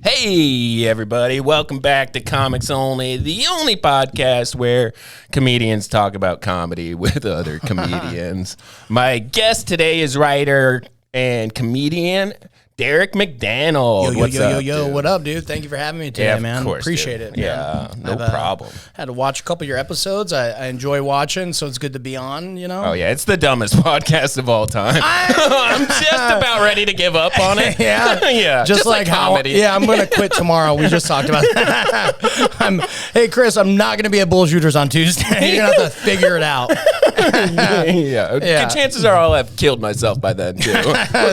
Hey, everybody. Welcome back to Comics Only, the only podcast where comedians talk about comedy with other comedians. My guest today is writer and comedian Derek Mcdannald. What's up, dude? What up, dude? Thank you for having me today, man. Of course, appreciate dude. it. Yeah, no problem. Had to watch a couple of your episodes. I enjoy watching, so it's good to be on, you know? Oh, yeah. It's the dumbest podcast of all time. I'm just about ready to give up on it. Yeah. Yeah. Just like comedy. Yeah, I'm going to quit tomorrow. We just talked about that. Hey, Chris, I'm not going to be at Bullshooters on Tuesday. You're going to have to figure it out. Yeah. Good chances are I'll have killed myself by then, too.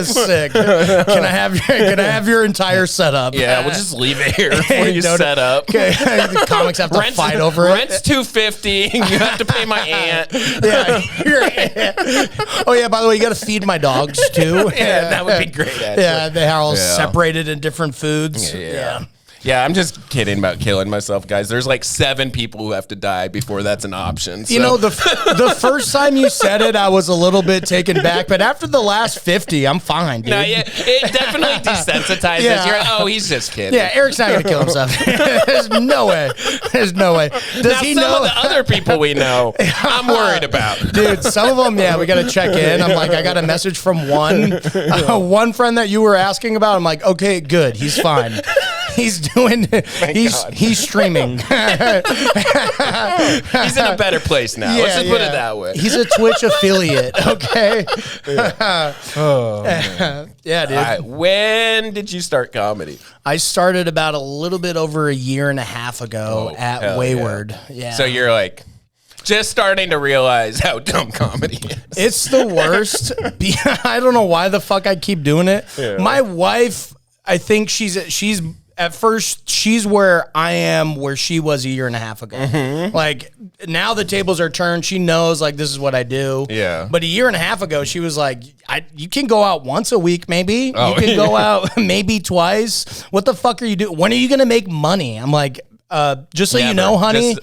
Sick. Can I have your entire setup? Yeah, we'll just leave it here before you set up. Okay. The comics have to fight over it. Rent's $250. You have to pay my aunt. Yeah. Oh yeah. By the way, you got to feed my dogs too. Yeah, that would be great. Actually. Yeah, they're all separated in different foods. Yeah. Yeah, I'm just kidding about killing myself, guys. There's like 7 people who have to die before that's an option. So. You know, the first time you said it, I was a little bit taken back, but after the last 50, I'm fine, dude. No, yeah, it definitely desensitizes. Yeah. You're like, oh, he's just kidding. Yeah, Eric's not going to kill himself. There's no way. There's no way. Does he know? Some of the other people we know, I'm worried about. Dude, some of them, yeah, we got to check in. I'm like, I got a message from one friend that you were asking about. I'm like, okay, good. He's fine. He's doing. He's streaming. He's in a better place now. Let's just put it that way. He's a Twitch affiliate. Okay. Oh, man. Yeah, dude. All right. When did you start comedy? I started about a little bit over a year and a half ago at Wayward. Yeah. So you're like just starting to realize how dumb comedy is. It's the worst. I don't know why the fuck I keep doing it. Yeah. My wife, I think she's at first, she's where I am, where she was a year and a half ago. Mm-hmm. Like, now the tables are turned. She knows, like, this is what I do. Yeah. But a year and a half ago, she was like, you can go out once a week, maybe. Oh, you can go out maybe twice. What the fuck are you doing? When are you going to make money? I'm like, just so you know, honey,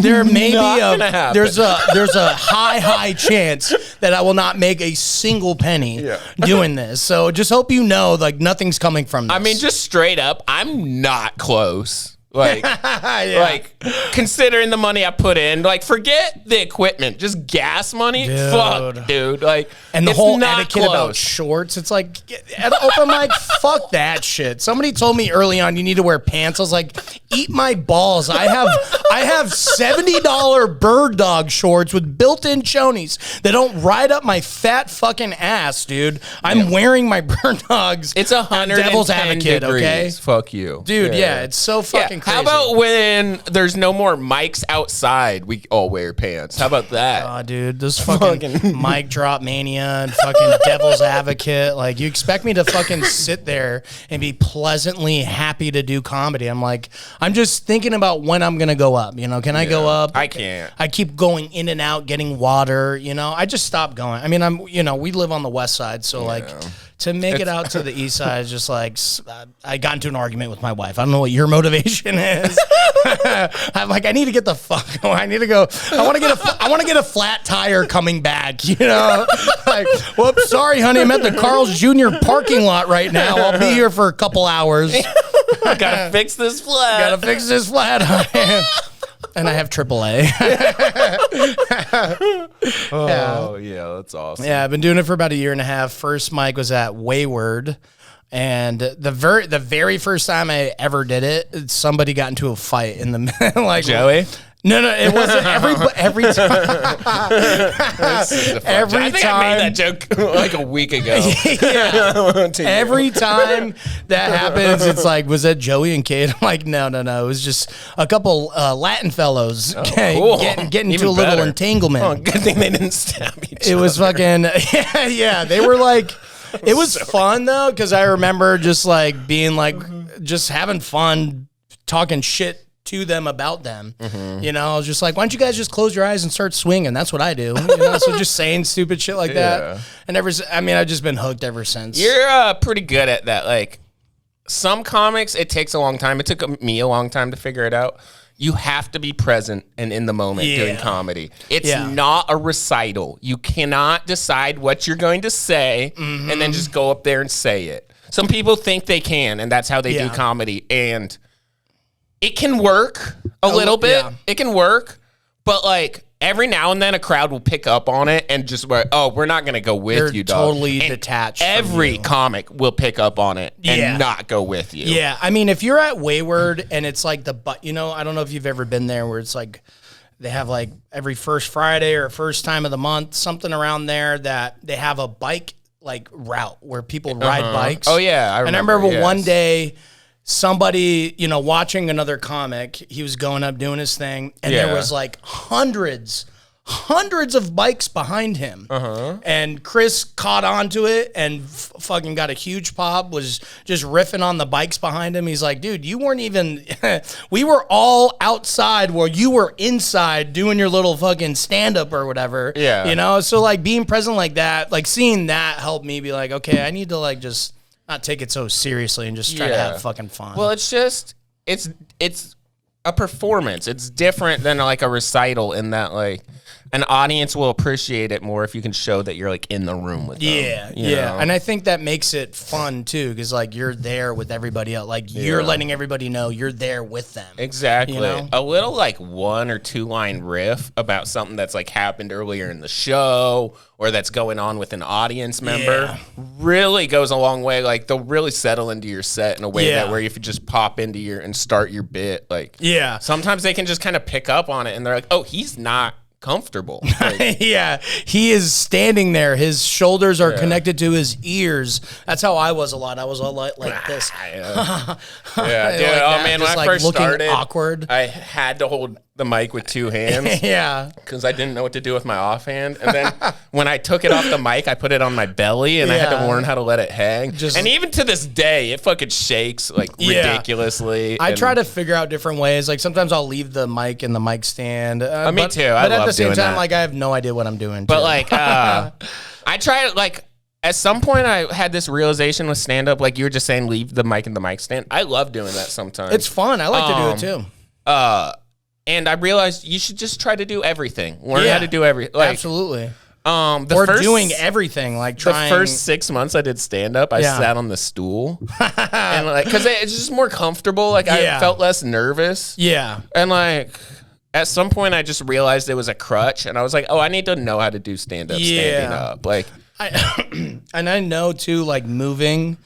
there may be there's a high chance that I will not make a single penny doing this. So just hope you know, like, nothing's coming from this. I mean, just straight up, I'm not close. Like, like considering the money I put in, like, forget the equipment, just gas money. Dude. Fuck, dude. Like, and the whole etiquette about shorts. It's like at the open mic, fuck that shit. Somebody told me early on you need to wear pants. I was like, eat my balls. I have $70 bird dog shorts with built-in chonies that don't ride up my fat fucking ass, dude. I'm wearing my bird dogs. It's 110 Devil's Advocate, degrees. Okay? Fuck you, dude. Yeah, it's so fucking. Crazy. How about when there's no more mics outside, we all wear pants? How about that? Oh, dude, this fucking mic drop mania and fucking Devil's Advocate. Like, you expect me to fucking sit there and be pleasantly happy to do comedy. I'm like, I'm just thinking about when I'm going to go up. You know, can I go up? I can't. I keep going in and out, getting water. You know, I just stopped going. I mean, we live on the west side, so like, to make it out to the east side is just like, I got into an argument with my wife. I don't know what your motivation is. I'm like, I need to get the fuck. I need to go. I want to get a flat tire coming back. You know, like, whoops, sorry, honey. I'm at the Carl's Jr. parking lot right now. I'll be here for a couple hours. Gotta fix this flat. And I have AAA. Yeah, that's awesome. Yeah, I've been doing it for about a year and a half. First mic was at Wayward. And the very first time I ever did it, somebody got into a fight in the like Joey. No, it wasn't every time. I made that joke like a week ago. Every time that happens, it's like, was that Joey and Kate? I'm like, no. It was just a couple Latin fellows getting into a little entanglement. Oh, good thing they didn't stab each other. It was fucking, they were like, it was fun though, because I remember just like being like, just having fun, talking shit to them about them. You know, I was just like, why don't you guys just close your eyes and start swinging? That's what I do. You know, so just saying stupid shit like that. And I've just been hooked ever since. You're pretty good at that. Like, some comics, it takes a long time. It took me a long time to figure it out. You have to be present and in the moment doing comedy. It's not a recital. You cannot decide what you're going to say and then just go up there and say it. Some people think they can, and that's how they do comedy. And it can work a little bit. Yeah. It can work, but like every now and then a crowd will pick up on it and just like, oh, we're not going to go with you, dog. Totally detached. Every comic will pick up on it and not go with you. Yeah. I mean, if you're at Wayward and it's like I don't know if you've ever been there where it's like they have like every first Friday or first time of the month, something around there that they have a bike like route where people ride bikes. Oh, yeah. I remember one day somebody, watching another comic, he was going up doing his thing, and there was like hundreds of bikes behind him. And Chris caught onto it and fucking got a huge pop, was just riffing on the bikes behind him. He's like, dude, you weren't even, we were all outside while you were inside doing your little fucking stand-up or whatever. Yeah. So like being present like that, like seeing that helped me be like, okay, I need to like just not take it so seriously and just try to have fucking fun. Well, it's just, it's a performance. It's different than like a recital in that like an audience will appreciate it more if you can show that you're like in the room with them. Yeah. And I think that makes it fun too, because like you're there with everybody else. Like you're letting everybody know you're there with them. Exactly. A little like 1 or 2 line riff about something that's like happened earlier in the show or that's going on with an audience member really goes a long way. Like they'll really settle into your set in a way that where if you just pop into and start your bit, like sometimes they can just kind of pick up on it and they're like, oh, he's not comfortable. Like, he is standing there. His shoulders are connected to his ears. That's how I was a lot. I was all like this. Dude. Oh man, when I first started, awkward. I had to hold the mic with 2 hands. Because I didn't know what to do with my offhand. And then when I took it off the mic, I put it on my belly and I had to learn how to let it hang. And even to this day, it fucking shakes like ridiculously. I try to figure out different ways. Like sometimes I'll leave the mic in the mic stand. Me too. But I at love the same doing time, that. like I have no idea what I'm doing. But like, I try to like, at some point I had this realization with stand up, like you were just saying, leave the mic in the mic stand. I love doing that sometimes. It's fun. I like to do it too. And I realized you should just try to do everything. Learn how to do everything. Like, absolutely. Doing everything, like trying. The first 6 months I did stand up, I sat on the stool, and like because it's just more comfortable. Like I felt less nervous. And like at some point I just realized it was a crutch, and I was like, oh, I need to know how to do stand up standing up. Like, and I know too, like moving.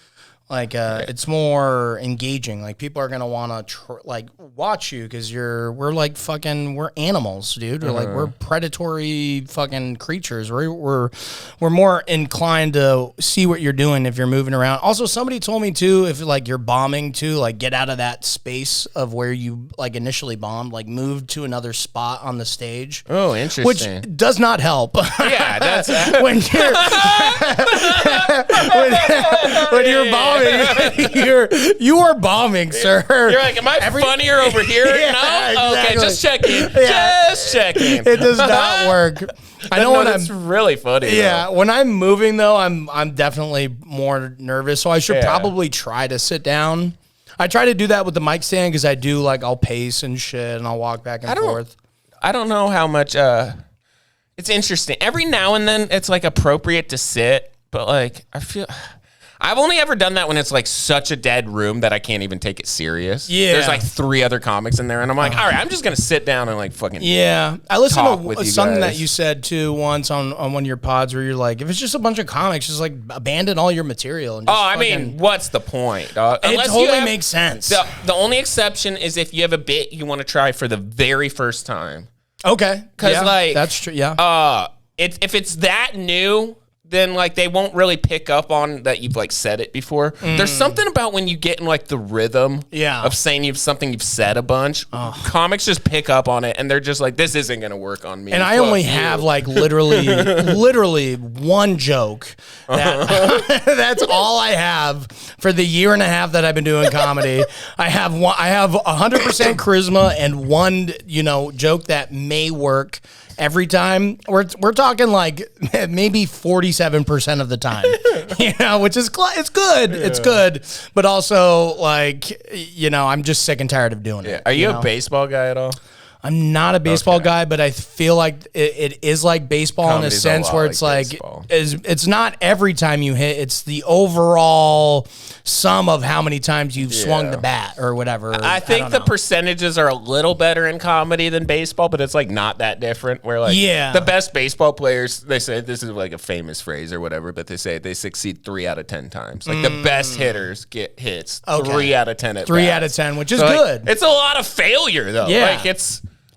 Like it's more engaging. Like people are gonna want to like watch you because we're animals, dude. We're predatory fucking creatures. We're more inclined to see what you're doing if you're moving around. Also, somebody told me too, if like you're bombing too, like get out of that space of where you like initially bombed, like move to another spot on the stage. Oh, interesting. Which does not help. Yeah, that's when you're bombing. You are bombing, sir. You're like, am I funnier over here? No? Exactly. Okay, just checking. Just checking. It does not work. I know that's really funny. Yeah, though. When I'm moving though, I'm definitely more nervous, so I should probably try to sit down. I try to do that with the mic stand because I do like I'll pace and shit and I'll walk back and forth. I don't know how much it's interesting. Every now and then it's like appropriate to sit, but like I've only ever done that when it's like such a dead room that I can't even take it serious. Yeah. There's like 3 other comics in there, and I'm like, all right, I'm just going to sit down and like fucking I listened to something guys. that you said too once on one of your pods where you're like, if it's just a bunch of comics, just like abandon all your material. And just I mean, what's the point? It totally makes sense. The only exception is if you have a bit you want to try for the very first time. Okay. Because like that's true. Yeah. If it's that new, then like they won't really pick up on that you've like said it before. There's something about when you get in like the rhythm of saying you've said a bunch. Comics just pick up on it and they're just like, this isn't gonna work on me. And I only have like literally one joke. That's all I have for the year and a half that I've been doing comedy. I have 100% charisma and one, joke that may work. Every time we're talking like maybe 47% of the time, which is it's good. Yeah. It's good, but also like I'm just sick and tired of doing it. Are you a baseball guy at all? I'm not a baseball guy, but I feel like it is like baseball in a Comedy's sense lot where it's like baseball. it's not every time you hit, it's the overall sum of how many times you've swung the bat or whatever. I think the percentages are a little better in comedy than baseball, but it's like not that different. Where like the best baseball players, they say, this is like a famous phrase or whatever, but they say they succeed 3 out of 10 times. Like the best hitters get hits 3 out of 10 at 3 bats. out of 10, which is So, like, good. it's a lot of failure though. Yeah. Like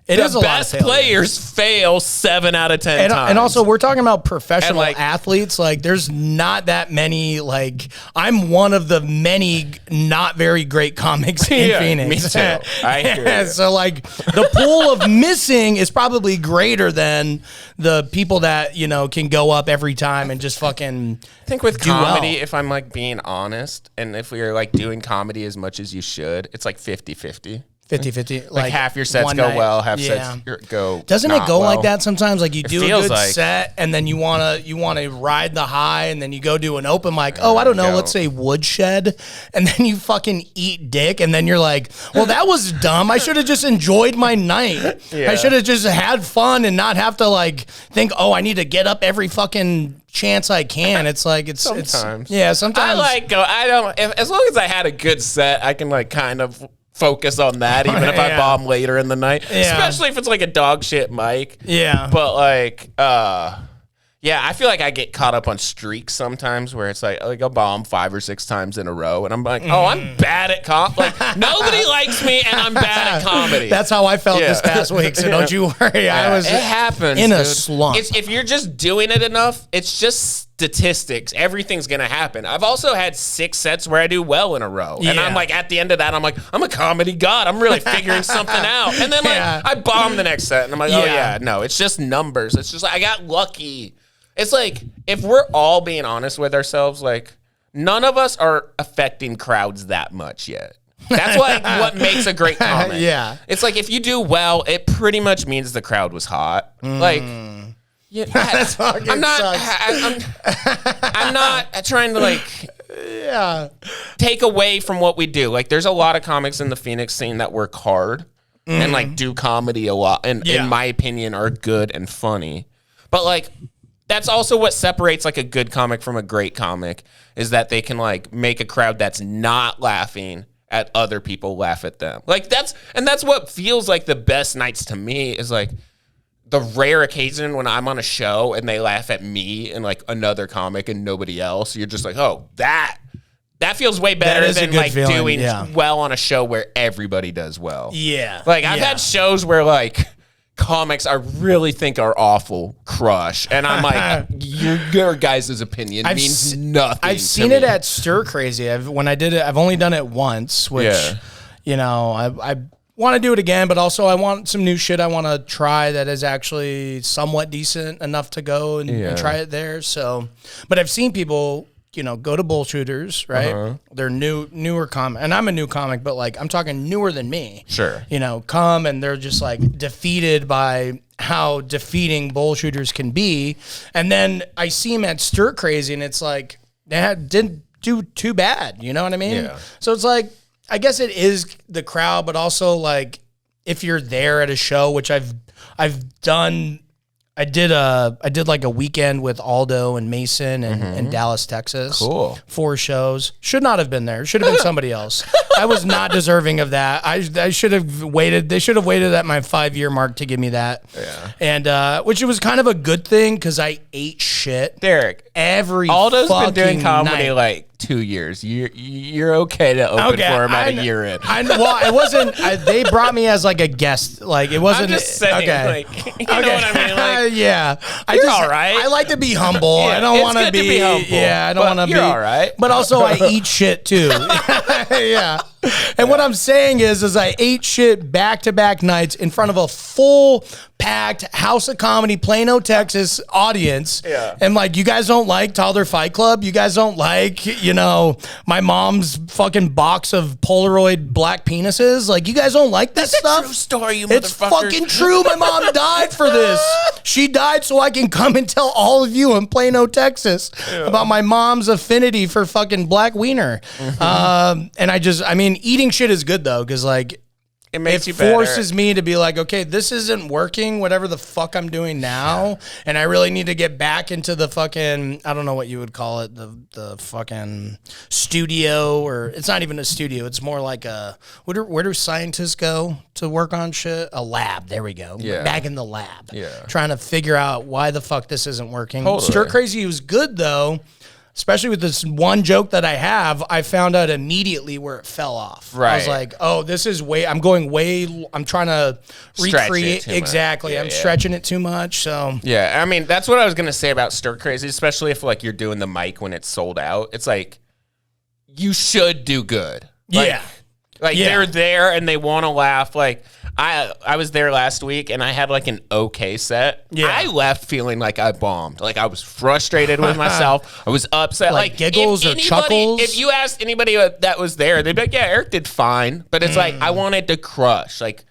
it is a lot of best failure. players fail 7 out of 10 times. And also, we're talking about professional like- athletes. Like, there's not that many. Like, I'm one of the many not very great comics in Phoenix. Me too. I hear you. So, like, the pool of missing is probably greater than the people that, you know, can go up every time and just fucking. I think with do comedy, well. if I'm like being honest, and if we are like doing comedy as much as you should, it's like 50-50. 50-50. Like half your sets one go night. well, half sets go. Doesn't it not go well. like that sometimes? Like you do a feels good like- set, and then you wanna ride the high, and then you go do an open mic. Oh, I don't know. go. Let's say woodshed, and then you fucking eat dick, and then you're like, well, that was dumb. I should have just enjoyed my night. Yeah. I should have just had fun and not have to like think, oh, I need to get up every fucking chance I can. It's like Sometimes. sometimes. I don't. As long as I had a good set, I can like kind of focus on that, even if I Yeah. bomb later in the night. Yeah. Especially if it's like a dog shit mic. Yeah. But like, yeah, I feel like I get caught up on streaks sometimes where it's like I'll bomb 5 or 6 times in a row, and I'm like, oh, I'm bad at like nobody likes me, and I'm bad at comedy. That's how I felt this past week. So don't you worry. I was it happens in a dude. slump. If you're just doing it enough, it's just statistics. Everything's gonna happen. I've also had 6 sets where I do well in a row, and Yeah. I'm like at the end of that, I'm like, I'm a comedy god. I'm really figuring something out. And then like I bomb the next set, and I'm like, oh yeah, no, it's just numbers. It's just like I got lucky. It's like if we're all being honest with ourselves, like none of us are affecting crowds that much yet. That's like what makes a great comic. Yeah. It's like if you do well, it pretty much means the crowd was hot. Like, yeah, I'm not. I'm not trying to like take away from what we do. Like, there's a lot of comics in the Phoenix scene that work hard and like do comedy a lot, and in my opinion, are good and funny. But like, that's also what separates like a good comic from a great comic is that they can like make a crowd that's not laughing at other people laugh at them. Like that's what feels like the best nights to me is like the rare occasion when I'm on a show and they laugh at me and like another comic and nobody else. You're just like, oh, that feels way better is a than good like feeling, doing yeah. well on a show where everybody does well. Yeah. Like I've had shows where like comics I really think are awful crush, and I'm like, your guys' opinion means nothing. I've seen it at Stir Crazy. When I did it, I've only done it once, which you know, I want to do it again, but also I want some new shit I want to try that is actually somewhat decent enough to go and try it there. So, but I've seen people, you know, go to Bullshooters, right? They're newer comic, and I'm a new comic, but like I'm talking newer than me. Sure. You know, come and they're just like defeated by how defeating Bullshooters can be, and then I see them at Stir Crazy, and it's like they didn't do too bad. You know what I mean? Yeah. So it's like I guess it is the crowd, but also like if you're there at a show, which I've done. I did like a weekend with Aldo and Mason in Dallas, Texas. Cool. 4 shows. Should not have been there. Should have been somebody else. I was not deserving of that. I should have waited. They should have waited at my 5-year mark to give me that. Yeah. And which was kind of a good thing because I ate shit. Derek, every Aldo's been fucking doing comedy night. like 2 years. You're okay to open for him at a year in. Well, it wasn't. They brought me as like a guest. Like it wasn't. I'm just saying, okay. like, you know what I mean? Like, yeah, you're all right. I like to be humble. Yeah, I don't it's want good to be humble, Yeah, I don't but want to be. you're all right. But also, I eat shit too. Yeah. And what I'm saying is I ate shit back-to-back nights in front of a full packed House of Comedy, Plano, Texas audience. Yeah. And like, you guys don't like Toddler Fight Club? You guys don't like, you know, my mom's fucking box of Polaroid black penises? Like, you guys don't like this stuff? True story, you It's motherfuckers. fucking true. My mom died for this. She died so I can come and tell all of you in Plano, Texas about my mom's affinity for fucking black wiener. And I mean, eating shit is good though, because like, It makes you better. Forces me to be like, okay, this isn't working, whatever the fuck I'm doing now, and I really need to get back into the fucking, I don't know what you would call it, the fucking studio, or it's not even a studio, it's more like a, where do scientists go to work on shit? A lab, there we go. Yeah. Back in the lab. Yeah. Trying to figure out why the fuck this isn't working. Totally. Stir Crazy was good, though. Especially with this one joke that I have, I found out immediately where it fell off. Right. I was like, oh, this is I'm trying to Stretch recreate. it too Exactly. much. I'm stretching it too much. So, Yeah, I mean, that's what I was going to say about Stir Crazy, especially if, like, you're doing the mic when it's sold out. It's like, you should do good. Like, they're there and they want to laugh. Like, I was there last week and I had like an okay set. Yeah. I left feeling like I bombed. Like I was frustrated with myself. I was upset. Like giggles or chuckles? If you asked anybody that was there, they'd be like, yeah, Eric did fine. But it's like, I wanted to crush. Like,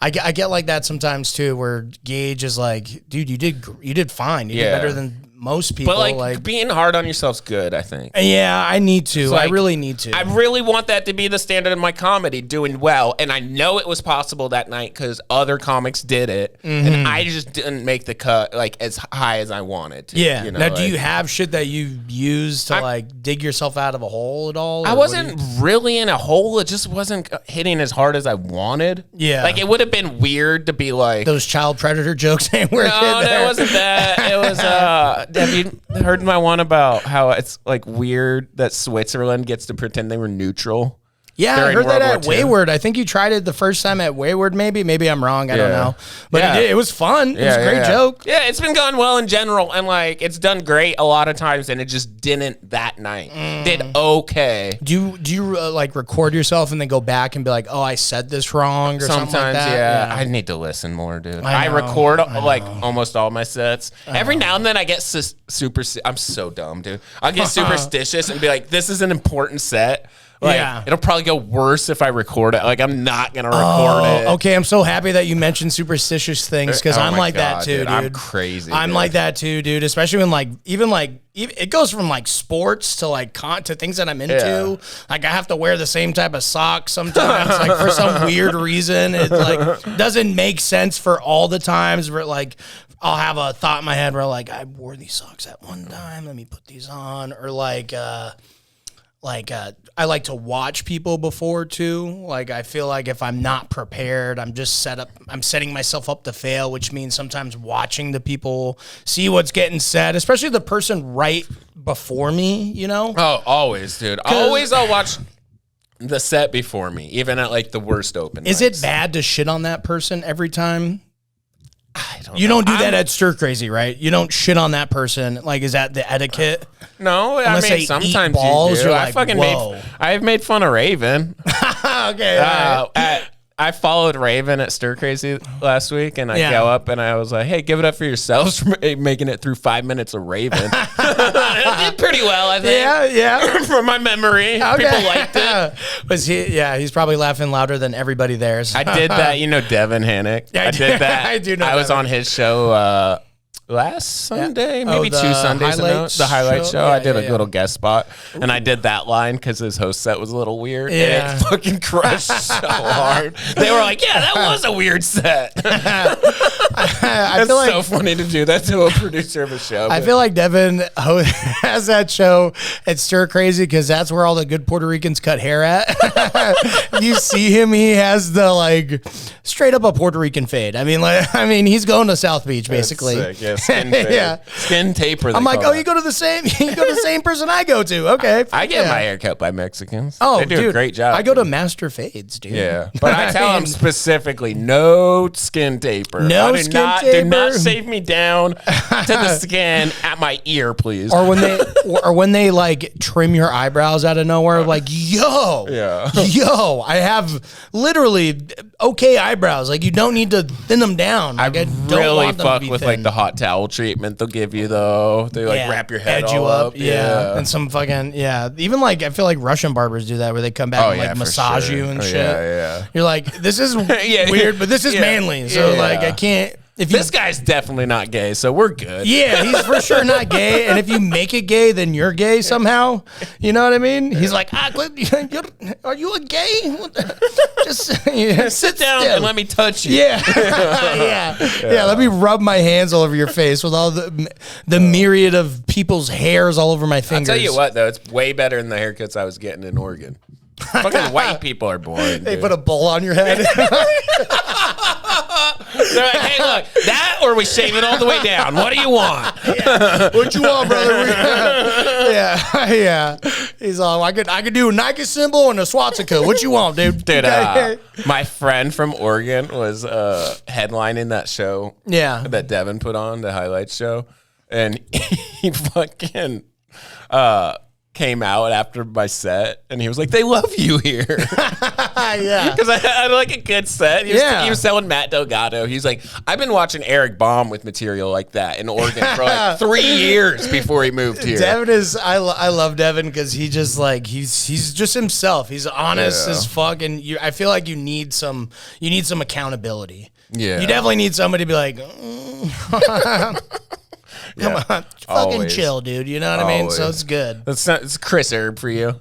I get like that sometimes too, where Gage is like, dude, you did fine. You did better than most people. But like being hard on yourself's good, I think. Yeah, I need to. Like, I really need to. I really want that to be the standard of my comedy, doing well. And I know it was possible that night because other comics did it. And I just didn't make the cut like as high as I wanted to. Yeah. You know, now, like, do you have shit that you use to like dig yourself out of a hole at all? I wasn't really in a hole. It just wasn't hitting as hard as I wanted. Yeah. Like it would have been weird to be like those child predator jokes ain't working. No, it wasn't that. It was have you heard my one about how it's like weird that Switzerland gets to pretend they were neutral? Yeah, I heard that at Wayward. I think you tried it the first time at Wayward, maybe. Maybe I'm wrong. I don't know. But it was fun. It was a great joke. Yeah, it's been going well in general. And, like, it's done great a lot of times, and it just didn't that night. Did okay. Do you like, record yourself and then go back and be like, oh, I said this wrong or something like that? Yeah. I need to listen more, dude. I record, like, almost all my sets. Every now and then I get super... I'm so dumb, dude. I'll get superstitious and be like, this is an important set. Like, it'll probably go worse if I record it. Like, I'm not going to record it. Okay, I'm so happy that you mentioned superstitious things because I'm like that too, dude. I'm crazy. I'm like that too, dude. Especially when, like, even it goes from, like, sports to, like, to things that I'm into. Yeah. Like, I have to wear the same type of socks sometimes, like, for some weird reason. It, like, doesn't make sense for all the times where, like, I'll have a thought in my head where, like, I wore these socks at one time. Let me put these on. Or, I like to watch people before too. Like, I feel like if I'm not prepared, I'm setting myself up to fail, which means sometimes watching the people see what's getting said, especially the person right before me, you know? Oh, always, dude. Always I'll watch the set before me, even at like the worst open Is mics. it bad to shit on that person every time? You don't do that at Stir Crazy, right? You don't shit on that person. Like, is that the etiquette? No, Unless I mean sometimes balls, you do. you're I like, fucking I've made fun of Raven. Okay. I followed Raven at Stir Crazy last week, and I go up and I was like, "Hey, give it up for yourselves for making it through 5 minutes of Raven." It did pretty well, I think. Yeah. From my memory, people liked it. Was he? Yeah, he's probably laughing louder than everybody there. I did that. You know, Devin Hannock. Yeah, I did that. I do know. I was on his show last Sunday, maybe 2 Sundays ago. The highlight show. I did a little guest spot, and I did that line because his host set was a little weird. Yeah. And it fucking crushed so hard. They were like, "Yeah, that was a weird set." It's so funny to do that to a producer of a show. I feel like Devin has that show at Stir Crazy because that's where all the good Puerto Ricans cut hair at. You see him; he has the like straight up a Puerto Rican fade. I mean, he's going to South Beach basically. That's sick. Yeah, skin fade. Skin taper. I'm like, oh, you go to the same person I go to. Okay, I get my hair cut by Mexicans. Oh, they do a great job. I go to Master Fades, dude. Yeah, but I tell them specifically, no skin taper. No skin taper. Do not shave me down to the skin at my ear, please. Or when they like trim your eyebrows out of nowhere, like, yo, I have literally okay eyebrows. Like, you don't need to thin them down. Like, I don't really want them fuck to be with thin. like the hot towel treatment they'll give you though. They like wrap your head edge all you up. Yeah. And some fucking even like I feel like Russian barbers do that where they come back and like massage you and shit. Yeah. You're like, this is weird, but this is manly. So like I can't. This guy's definitely not gay, so we're good. Yeah, he's for sure not gay. And if you make it gay, then you're gay somehow. You know what I mean? He's like, are you a gay? Just sit down and let me touch you. Yeah. yeah. Let me rub my hands all over your face with all the myriad of people's hairs all over my fingers. I'll tell you what, though, it's way better than the haircuts I was getting in Oregon. Fucking white people are boring. They dude. put a bowl on your head. They're like, hey, look, that or we shave it all the way down. What do you want? Yeah. What you want, brother? yeah. He's all, I could do a Nike symbol and a swastika. What you want, dude? Dude, my friend from Oregon was headlining that show. Yeah. That Devin put on, the highlights show. And he fucking came out after my set, and he was like, they love you here. Yeah. Because I had like a good set. He was selling Matt Delgado. He's like, I've been watching Eric Baum with material like that in Oregon for like 3 years before he moved here. Devin is, I love Devin because he just like, he's just himself. He's honest as fuck, and I feel like you need some accountability. Yeah. You definitely need somebody to be like, come on, fucking always. chill, dude. You know what I mean? So it's good. It's Chris Herb for you.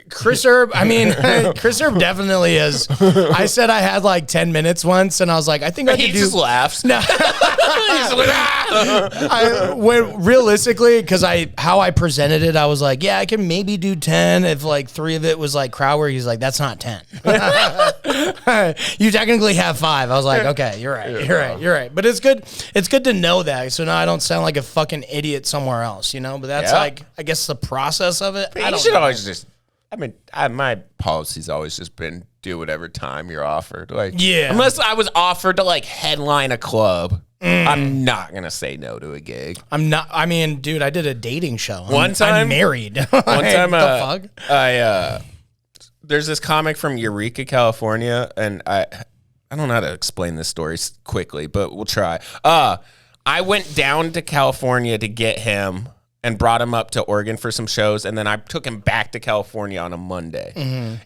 Chris Herb, I mean, Chris Herb definitely is. I said I had like 10 minutes once, and I was like, I think I could do. He just laughs. No. He's like, realistically, because how I presented it, I was like, yeah, I can maybe do 10 if like 3 of it was like Crowder. He's like, that's not 10. You technically have 5. I was like, okay, you're right. But it's good. It's good to know that, so now I don't sound like a fucking idiot somewhere else, you know. But that's like, I guess the process of it. I should always just. I mean, my policy's always just been do whatever time you're offered. Like, unless I was offered to like headline a club, I'm not gonna say no to a gig. I'm not. I mean, dude, I did a dating show. One time, I'm married. One time, the fuck? There's this comic from Eureka, California, and I don't know how to explain this story quickly, but we'll try. I went down to California to get him and brought him up to Oregon for some shows, and then I took him back to California on a Monday.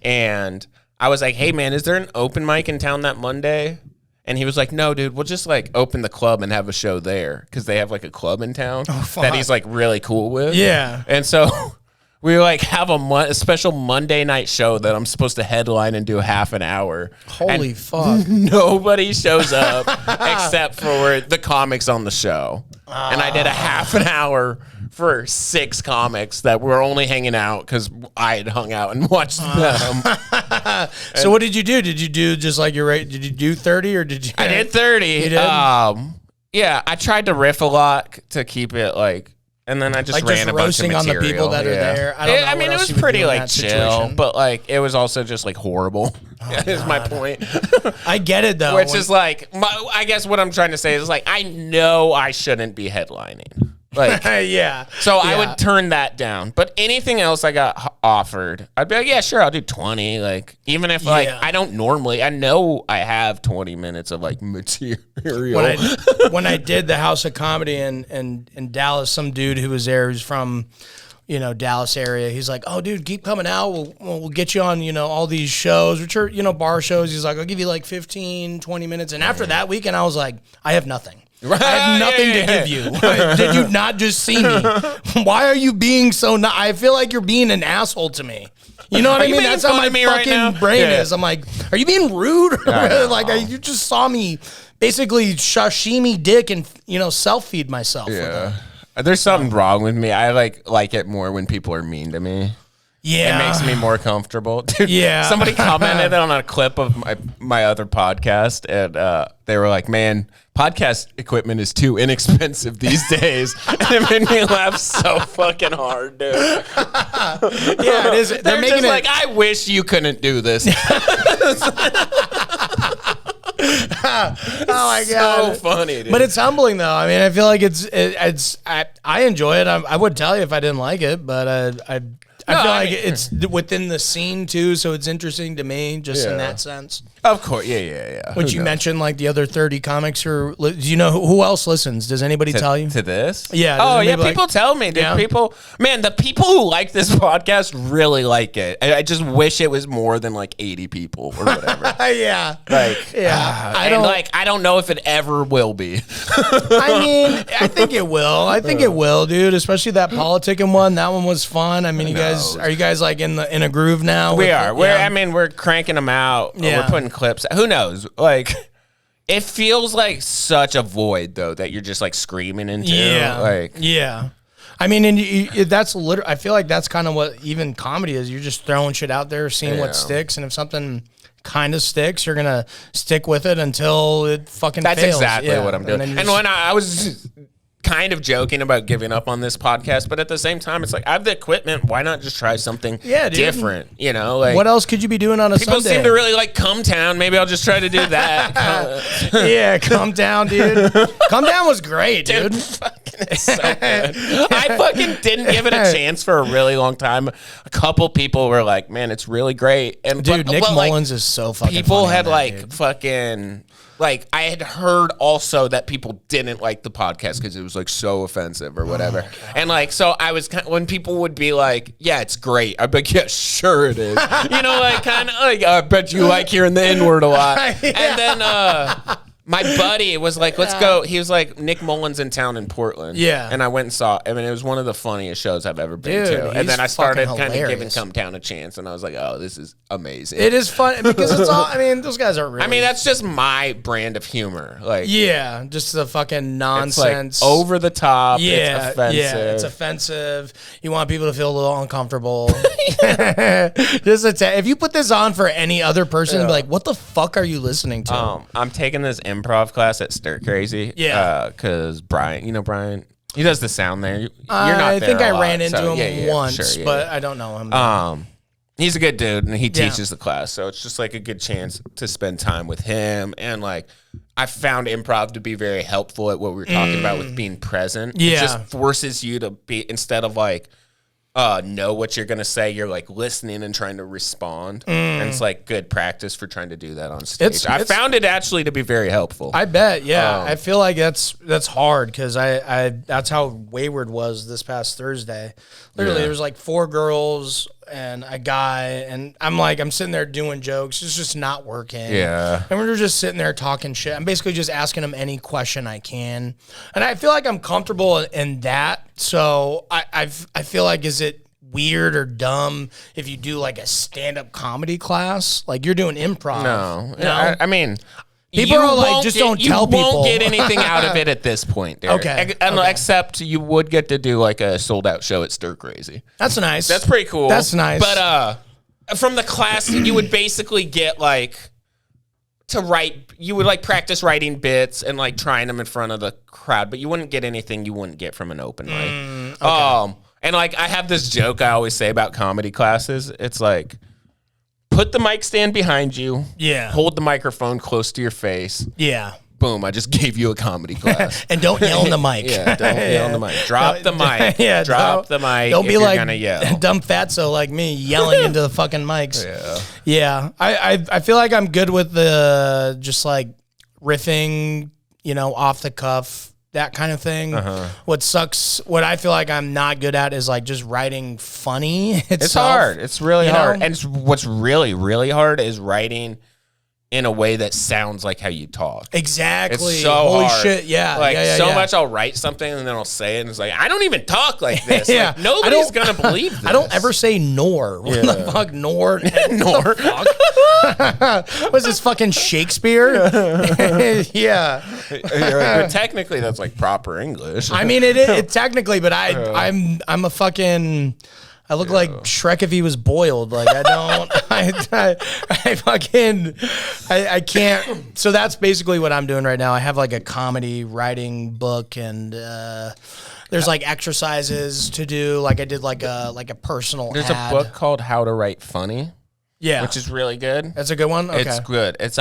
And I was like, hey, man, is there an open mic in town that Monday? And he was like, no, dude, we'll just like open the club and have a show there, because they have like a club in town that he's like really cool with. Yeah. And so we like have a special Monday night show that I'm supposed to headline and do half an hour. Holy fuck. Nobody shows up except for the comics on the show. And I did a half an hour for 6 comics that were only hanging out because I had hung out and watched them. So what did you do? Did you do just like your rate? Did you do 30 or did you? I did 30. You did? Yeah, I tried to riff a lot to keep it like, and then I just like ran just a bunch of roasting on material. the people that are there. I don't know. I mean, it was pretty like chill, but like it was also just like horrible. Is my point. I get it though. Which is like, I guess what I'm trying to say is like, I know I shouldn't be headlining. Like, So I would turn that down. But anything else I got offered, I'd be like, yeah, sure, I'll do 20. Like, even if like I don't normally, I know I have 20 minutes of like material. When I did the House of Comedy in Dallas, some dude who was there who's from, you know, Dallas area, he's like, oh, dude, keep coming out. We'll get you on, you know, all these shows, which are, you know, bar shows. He's like, I'll give you like 15, 20 minutes. And after that weekend, I was like, I have nothing. I have nothing to give you. Did you not just see me? Why are you being so I feel like you're being an asshole to me. You know what I mean? That's how my fucking brain is. I'm like, are you being rude? Like, you just saw me basically sashimi dick and, you know, self-feed myself. Yeah. There's something wrong with me. I like it more when people are mean to me. Yeah. It makes me more comfortable. Dude, yeah. Somebody commented on a clip of my other podcast, and they were like, man, podcast equipment is too inexpensive these days. And it made me laugh so fucking hard, dude. Yeah, it is. They're making just like, I wish you couldn't do this. Oh my god, so funny, dude. But it's humbling though. I mean, I feel like I enjoy it. I would tell you if I didn't like it, but I feel like it's within the scene too, so it's interesting to me just in that sense. Of course, yeah. Which you mentioned, like the other 30 comics do you know who else listens? Does anybody tell you? To this? Yeah. Oh, yeah, people tell me, dude. Yeah. The people who like this podcast really like it. I just wish it was more than like 80 people or whatever. Yeah. I don't know if it ever will be. I mean, I think it will. I think it will, dude. Especially that politicking one. That one was fun. I mean, are you guys like in a groove now? We are. We're cranking them out. Yeah. We're putting clips. Who knows? Like, it feels like such a void though that you're just like screaming into. Yeah. I mean, and that's literally. I feel like that's kind of what even comedy is. You're just throwing shit out there, seeing what sticks, and if something kind of sticks, you're gonna stick with it until it fucking fails. That's exactly what I'm doing. And when I was kind of joking about giving up on this podcast, but at the same time, it's like, I have the equipment. Why not just try something different? You know, like, what else could you be doing on a Sunday? People seem to really like Come Town. Maybe I'll just try to do that. Yeah, Come Down, dude. Come Down was great, dude. It's so good. I fucking didn't give it a chance for a really long time. A couple people were like, man, it's really great. And dude, Nick Mullins is so fucking people funny had dude. Fucking like, I had heard also that people didn't like the podcast because it was like so offensive or whatever. And like, so I was when people would be like, yeah, it's great, I'd be like, yeah, sure it is. You know, like kind of like, I bet you like hearing the N-word a lot. And then my buddy was like, let's go. He was like, Nick Mullins in town in Portland. Yeah. And I went and saw it. I mean, it was one of the funniest shows I've ever been Dude, to. And then I started kind hilarious. of giving Come Town a chance. And I was like, oh, this is amazing. It is fun because it's all, I mean, those guys are really. I mean, that's just my brand of humor. Like, yeah, just the fucking nonsense. It's like over the top. Yeah. It's offensive. Yeah, it's offensive. You want people to feel a little uncomfortable. If you put this on for any other person, they'd be like, what the fuck are you listening to? I'm taking this improv class at Stir Crazy. Yeah. Because Brian, you know Brian? He does the sound there. You're not I there think a I lot, ran into so, him once, but I don't know him. He's a good dude, and he teaches the class, so it's just like a good chance to spend time with him. And like, I found improv to be very helpful at what we were talking about with being present. Yeah. It just forces you to be, instead of like, know what you're gonna say, you're like listening and trying to respond, and it's like good practice for trying to do that on stage. I found it actually to be very helpful. I bet, yeah. I feel like that's hard because I that's how Wayward was this past Thursday. Literally, there was like 4 girls and a guy, and I'm sitting there doing jokes. It's just not working. Yeah. And we're just sitting there talking shit. I'm basically just asking him any question I can, and I feel like I'm comfortable in that. So I feel like, is it weird or dumb if you do like a stand-up comedy class? Like, you're doing improv. No. I mean, people are like, just don't tell people. You won't get anything out of it at this point, Derek. Okay. Except you would get to do like a sold-out show at Stir Crazy. That's nice. That's pretty cool. That's nice. But from the class, you would basically get like to write. You would like practice writing bits and like trying them in front of the crowd, but you wouldn't get anything you wouldn't get from an open mic. Okay. And like, I have this joke I always say about comedy classes. It's like, put the mic stand behind you. Yeah. Hold the microphone close to your face. Yeah. Boom, I just gave you a comedy class. And don't yell in the mic. Yeah, don't yell in the mic. Drop the mic. Yeah, drop the mic. Don't be if like you're gonna yell. dumb fatso like me yelling into the fucking mics. Yeah. I feel like I'm good with the just like riffing, off the cuff, that kind of thing. What sucks, what I feel like I'm not good at is like just writing funny itself. It's hard. It's really hard. And what's really, really hard is writing in a way that sounds like how you talk. Exactly. It's so Holy hard. shit, yeah. Like, yeah. much I'll write something and then I'll say it and it's like, I don't even talk like this. Yeah. Like, nobody's going to believe this. I don't ever say nor. What the fuck, nor? Nor. Was this fucking Shakespeare? Yeah. But technically, that's like proper English. I mean, it technically, but I'm a fucking... I look like Shrek if he was boiled. Like, I don't, I can't. So that's basically what I'm doing right now. I have like a comedy writing book, and there's like exercises to do. Like, I did like a personal There's ad. a book called How to Write Funny. Yeah. Which is really good. That's a good one? Okay. It's good. It's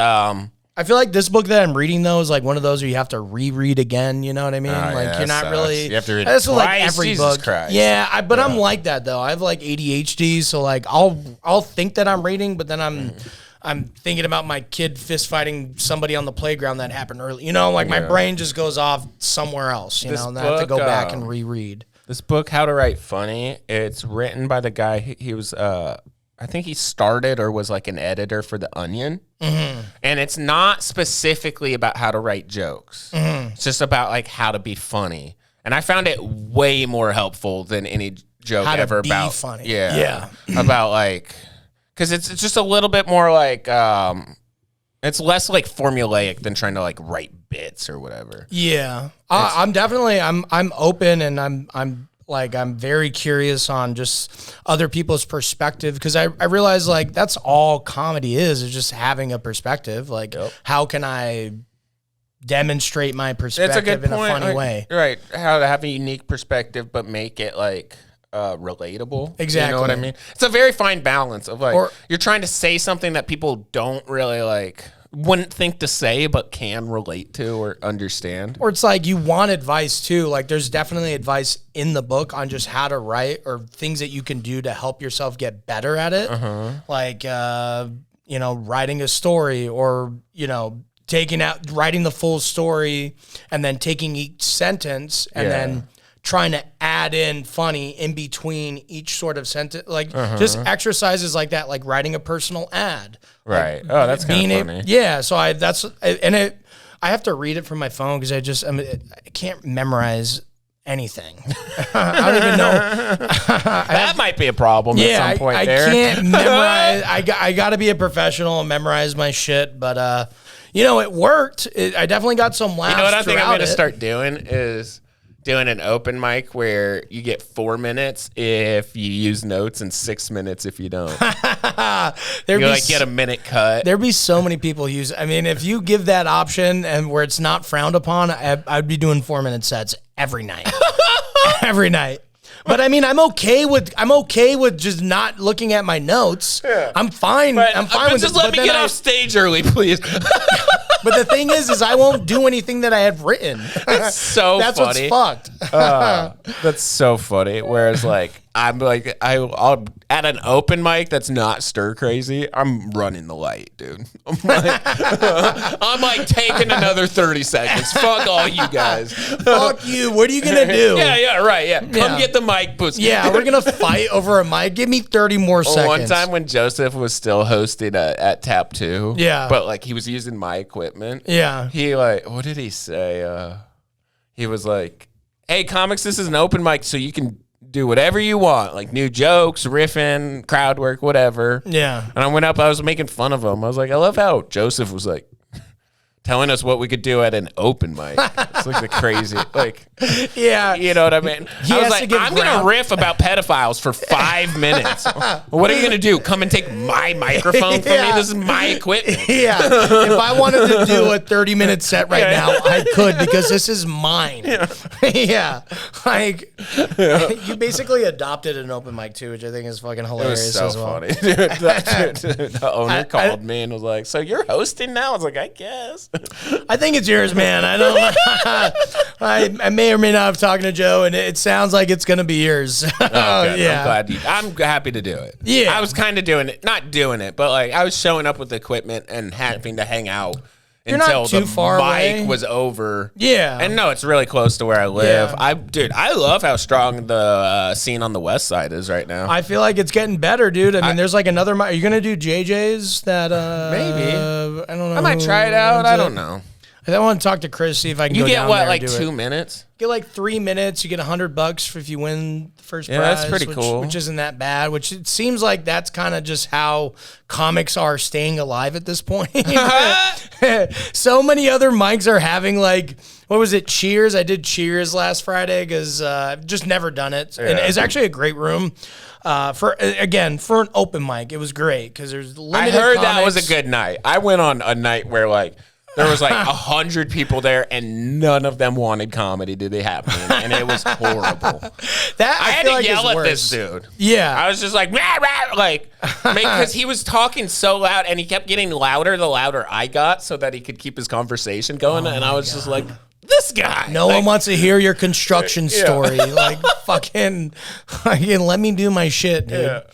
I feel like this book that I'm reading though is like one of those where you have to reread again. You know what I mean? Like you're not really. You have to read that's it twice. Like every Jesus book. Christ. Yeah, but I'm like that though. I have like ADHD, so like I'll think that I'm reading, but then I'm thinking about my kid fist fighting somebody on the playground that happened early. You know, like my brain just goes off somewhere else. You know, and I have to go back and reread. This book, How to Write Funny, it's written by the guy. He was I think he started or was like an editor for The Onion. Mm-hmm. And it's not specifically about how to write jokes. Mm-hmm. It's just about like how to be funny. And I found it way more helpful than any joke how ever to be about funny. Yeah. About like, because it's just a little bit more like it's less like formulaic than trying to like write bits or whatever. Yeah. I'm definitely I'm open, and I'm very curious on just other people's perspective, because I realize like that's all comedy is just having a perspective. Like, how can I demonstrate my perspective in a funny way? Right. How to have a unique perspective, but make it like relatable. Exactly. You know what I mean? It's a very fine balance of like, you're trying to say something that people don't really like, wouldn't think to say, but can relate to or understand. Or it's like you want advice too. Like there's definitely advice in the book on just how to write or things that you can do to help yourself get better at it. Like, writing a story, or, writing the full story and then taking each sentence and then trying to add in funny in between each sort of sentence, like just exercises like that, like writing a personal ad. Right. Like that's kind of funny. So I have to read it from my phone because I can't memorize anything. I don't even know. That might be a problem at some point. I can't memorize. I got to be a professional and memorize my shit, but it worked. I definitely got some laughs. You know what I think I'm going to it. start doing is doing an open mic where you get 4 minutes if you use notes and 6 minutes if you don't. You get a minute cut. There'd be so many people if you give that option and where it's not frowned upon, I'd be doing 4-minute sets every night. Every night. But I'm okay with just not looking at my notes. Yeah. I'm fine. I'm fine with just let me get off stage early, please. But the thing is I won't do anything that I have written. That's so That's funny. What's fucked. That's so funny. Whereas I'm like, I'll at an open mic that's not stir crazy, I'm running the light, dude. I'm like taking another 30 seconds. Fuck all you guys. Fuck you. What are you gonna do? Yeah, right. Yeah. Come get the mic, pussy. Yeah, we're gonna fight over a mic. Give me 30 more seconds. One time when Joseph was still hosting at Tap 2. Yeah. But he was using my equipment. Yeah. He what did he say? He was like, "Hey, comics, this is an open mic, so you can do whatever you want, like new jokes, riffing, crowd work, whatever." Yeah. And I went up, I was making fun of him. I was like, I love how Joseph was like telling us what we could do at an open mic. It's like the crazy, yeah, you know what I mean? I was like, I'm going to riff about pedophiles for 5 minutes. What are you going to do? Come and take my microphone from me? This is my equipment. Yeah. If I wanted to do a 30-minute set right now, I could, because this is mine. Yeah. You basically adopted an open mic too, which I think is fucking hilarious. It was so funny. Dude, the owner called me and was like, "So you're hosting now?" I was like, "I guess." I think it's yours, man. I don't. I may or may not have talked to Joe, and it sounds like it's gonna be yours. Oh, yeah, I'm happy to do it. Yeah, I was kind of doing it, not doing it, but I was showing up with the equipment and having to hang out until the mic was over. Yeah, and no, it's really close to where I live. Yeah. I love how strong the scene on the west side is right now. I feel like it's getting better, dude. I mean, there's another. Are you gonna do JJ's? That maybe. I don't know. I might try it out. I don't know. I want to talk to Chris, see if I can. You go get down what, there like and do 2 it. minutes? Get 3 minutes. You get $100 if you win the first prize. That's pretty cool. Which isn't that bad. Which it seems like that's kind of just how comics are staying alive at this point. So many other mics are having what was it? Cheers. I did Cheers last Friday because I've just never done it. Yeah. And it's actually a great room. For an open mic, it was great because there's limited. I heard comics. that was a good night. I went on a night where There was like 100 people there, and none of them wanted comedy to be happening, and it was horrible. I had to yell at this dude. Yeah, I was just like, rah, rah, like, because he was talking so loud, and he kept getting louder the louder I got, so that he could keep his conversation going. And I was just like, this guy. No one wants to hear your construction story. Like, fucking, let me do my shit, dude.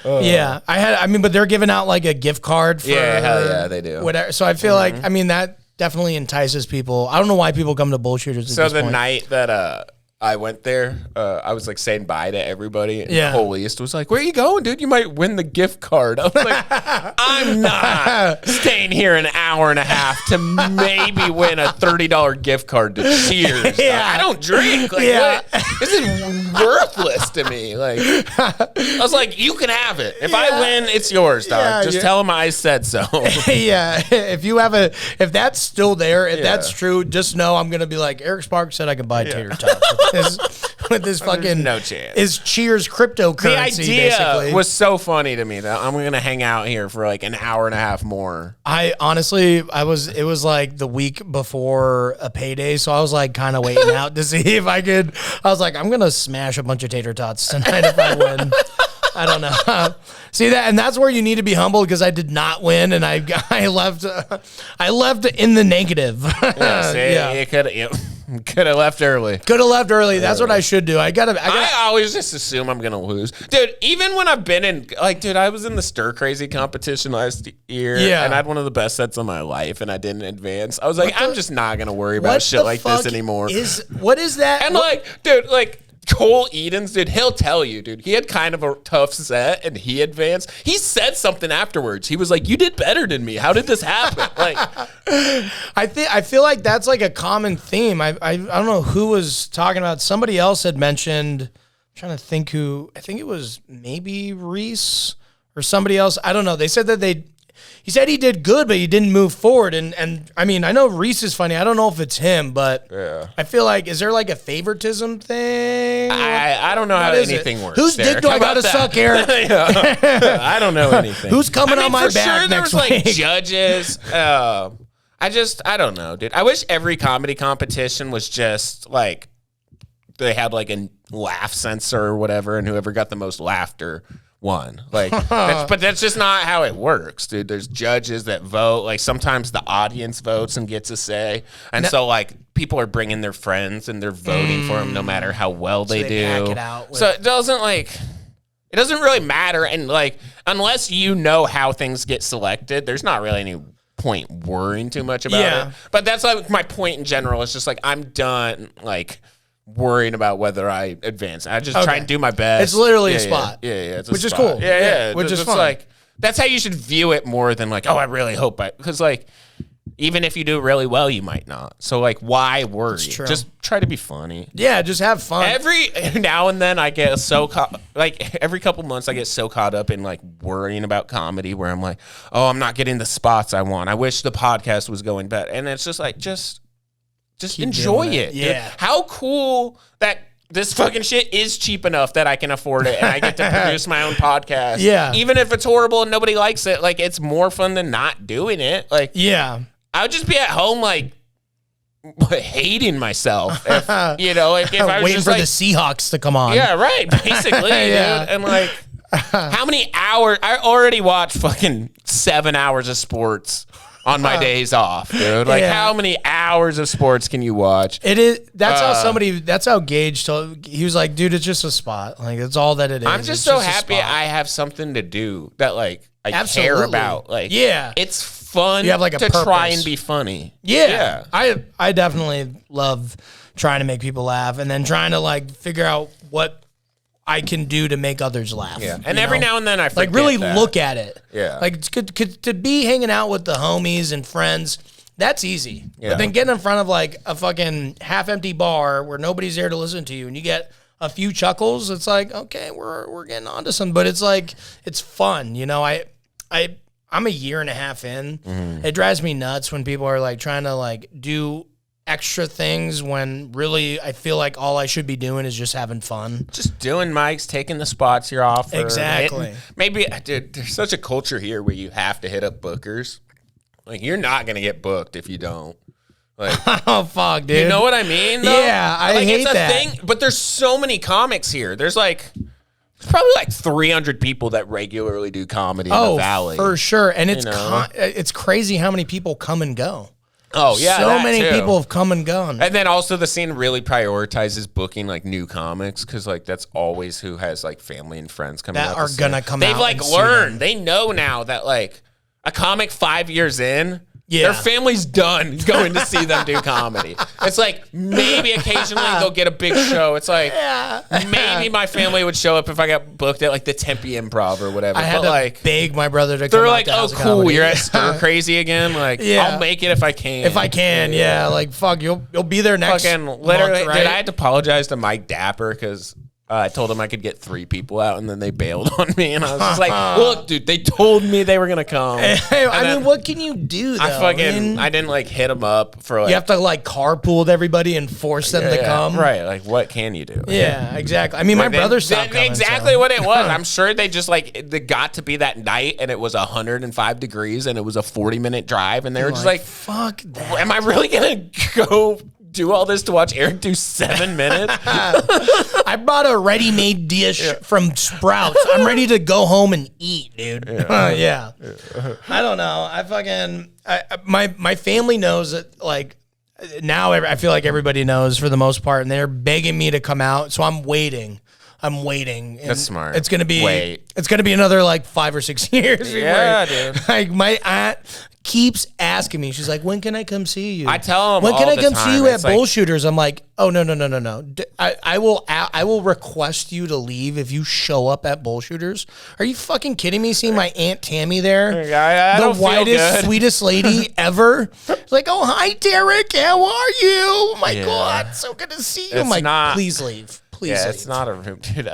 Yeah. But they're giving out like a gift card for. Yeah, hell yeah, they do. Whatever. So I feel like, that definitely entices people. I don't know why people come to bullshitters. So the night that I went there, I was like saying bye to everybody. And Holiest was like, where are you going, dude? You might win the gift card. I was like, I'm not staying here an hour and a half to maybe win a $30 gift card to Cheers. I don't drink. Like, what? This is worthless to me. Like, I was like, you can have it. If I win, it's yours, dog. Just tell him I said so. If that's still there, if that's true, just know I'm going to be like, Eric Sparks said I could buy tater tots. With this fucking no chance. Is Cheers cryptocurrency. The idea basically was so funny to me that I'm gonna hang out here for like an hour and a half more. I honestly, it was like the week before a payday, so I was like kind of waiting out to see if I could. I was like, I'm gonna smash a bunch of tater tots tonight if I win. I don't know. See that, and that's where you need to be humble because I did not win, and I left. I left in the negative. Could have left early. Could have left early. That's what I should do. I always just assume I'm gonna lose, dude. Even when I've been in, I was in the Stir Crazy competition last year, and I had one of the best sets of my life, and I didn't advance. I was like, I'm just not gonna worry about shit like this anymore. What is that? And dude, Cole Edens, dude, he'll tell you, dude. He had kind of a tough set, and he advanced. He said something afterwards. He was like, "You did better than me. How did this happen?" I feel like that's like a common theme. I don't know who was talking about. Somebody else had mentioned. I'm trying to think who. I think it was maybe Reese or somebody else. I don't know. They said that he said he did good, but he didn't move forward. And I mean, I know Reese is funny. I don't know if it's him, but I feel like, is there like a favoritism thing? I don't know how anything works. Whose dick do I got to suck, Eric? I don't know anything. Who's coming on my back next week? There was judges. I don't know, dude. I wish every comedy competition was just like, they had like a laugh sensor or whatever, and whoever got the most laughter won. But that's just not how it works, dude. There's judges that vote. Like, sometimes the audience votes and gets a say, and so people are bringing their friends and they're voting for them no matter how well they do. Hack it out so it doesn't really matter. And unless you know how things get selected, there's not really any point worrying too much about it. But that's my point in general. It's just I'm done worrying about whether I advance. I just try and do my best. It's literally a spot. Yeah. It's which is cool. Yeah. Which is fun. That's how you should view it more than I really hope because even if you do really well, you might not. So why worry? Just try to be funny. Yeah, just have fun. Every now and then I get so every couple months I get so caught up in worrying about comedy where I'm like, oh, I'm not getting the spots I want. I wish the podcast was going better. And it's just just enjoy it. Yeah. Dude. How cool that this fucking shit is cheap enough that I can afford it and I get to produce my own podcast. Yeah. Even if it's horrible and nobody likes it, it's more fun than not doing it. Yeah. I would just be at home hating myself. If I was waiting just for the Seahawks to come on. Yeah, right. Basically, dude. And how many hours? I already watched fucking 7 hours of sports on my days off, dude. How many hours of sports can you watch? It is. That's how Gage told. He was like, dude, it's just a spot. That's all that it is. I'm just so happy I have something to do that I care about. It's fun. You have to try and be funny. Yeah. I definitely love trying to make people laugh and then trying to figure out what I can do to make others laugh. Yeah. And every now and then I forget really that. Look at it. Yeah. It's good to be hanging out with the homies and friends. That's easy. Yeah. But then getting in front of a fucking half empty bar where nobody's there to listen to you and you get a few chuckles, it's okay, we're getting onto something. But it's fun. I'm a year and a half in. Mm-hmm. It drives me nuts when people are trying to do extra things when really I feel like all I should be doing is just having fun. Just doing mics, taking the spots you're offered. Exactly. Maybe, dude, there's such a culture here where you have to hit up bookers. Like, you're not gonna get booked if you don't. Like, oh fuck, dude. you know what I mean? Though? Yeah, I like, hate it's a that. thing, but there's so many comics here. There's probably like 300 people that regularly do comedy in the Valley. For sure. And it's it's crazy how many people come and go. Oh, yeah. So many people have come and gone. And then also the scene really prioritizes booking like new comics because like that's always who has like family and friends coming that out are going to come out. They've like learned. They know now that like a comic 5 years in, their family's done going to see them do comedy. It's like maybe occasionally they'll get a big show. It's like maybe my family would show up if I got booked at like the Tempe Improv or whatever. I had to beg my brother to come. They're like, out oh, cool, you're at Stir Crazy again. Like, I'll make it if I can. If I can, like fuck, you'll be there next. Fucking literally, right? Dude, I had to apologize to Mike Dapper because. I told him I could get 3 people out, and then they bailed on me. And I was just like, look, dude, they told me they were going to come. I mean, what can you do, though? I didn't, like, hit them up for, like... You have to, like, carpool with everybody and force them to come? Right. Like, what can you do? Yeah, exactly. I mean, my brother stopped coming. Exactly what it was. I'm sure they just, like, they got to be that night, and it was 105 degrees, and it was a 40-minute drive, and they were just like... Fuck that. Am I really going to go... do all this to watch Eric do 7 minutes? I bought a ready-made dish from Sprouts. I'm ready to go home and eat, dude. I don't know. My family knows that, like, now I feel like everybody knows for the most part, and they're begging me to come out, so I'm waiting. And that's smart. It's gonna be another like 5 or 6 years. Yeah, dude. Like my aunt keeps asking me. She's like, "When can I come see you?" I tell them, "When can all I come the see you time. at It's like, Bullshooters?" I'm like, "Oh no. I will request you to leave if you show up at Bullshooters. Are you fucking kidding me? Seeing my Aunt Tammy there, I the don't feel whitest, good. sweetest lady ever. It's like, oh hi Derek, how are you? Oh my god, so good to see you. I'm like, please leave. Please leave. It's not a room, dude.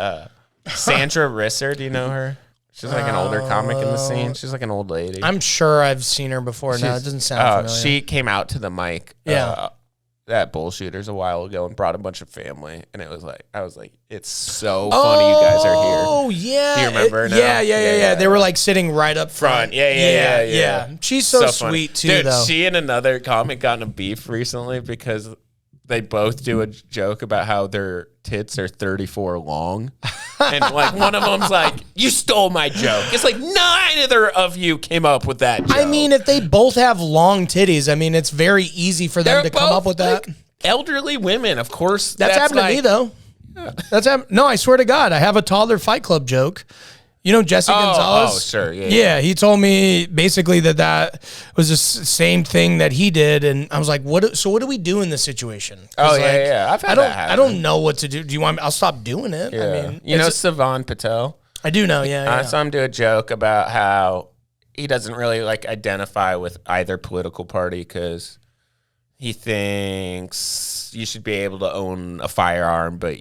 Sandra Risser, do you know her? She's like an older comic in the scene. She's like an old lady. I'm sure I've seen her before. No, it doesn't sound familiar. She came out to the mic at Bullshooters a while ago and brought a bunch of family. And it was like, I was like, it's so funny you guys are here. Oh, yeah. Do you remember now? Yeah. They were like sitting right up front. Yeah. She's so sweet too, dude, though. She and another comic got in a beef recently because they both do a joke about how their tits are 34 long. And like one of them's like, you stole my joke. It's like neither of you came up with that joke. I mean, if they both have long titties, I mean, it's very easy for them to come up with that. Like elderly women, of course. That's happened to me, though. No, I swear to God, I have a toddler Fight Club joke. You know Jesse Gonzalez? Oh, sure. Yeah, he told me basically that was the same thing that he did, and I was like, "What? So what do we do in this situation?" Oh, yeah. I've had that happen. I don't know what to do. Do you want me? I'll stop doing it. Yeah. I mean, you know Savan Patel? I do know, yeah. I saw him do a joke about how he doesn't really like identify with either political party because he thinks you should be able to own a firearm, but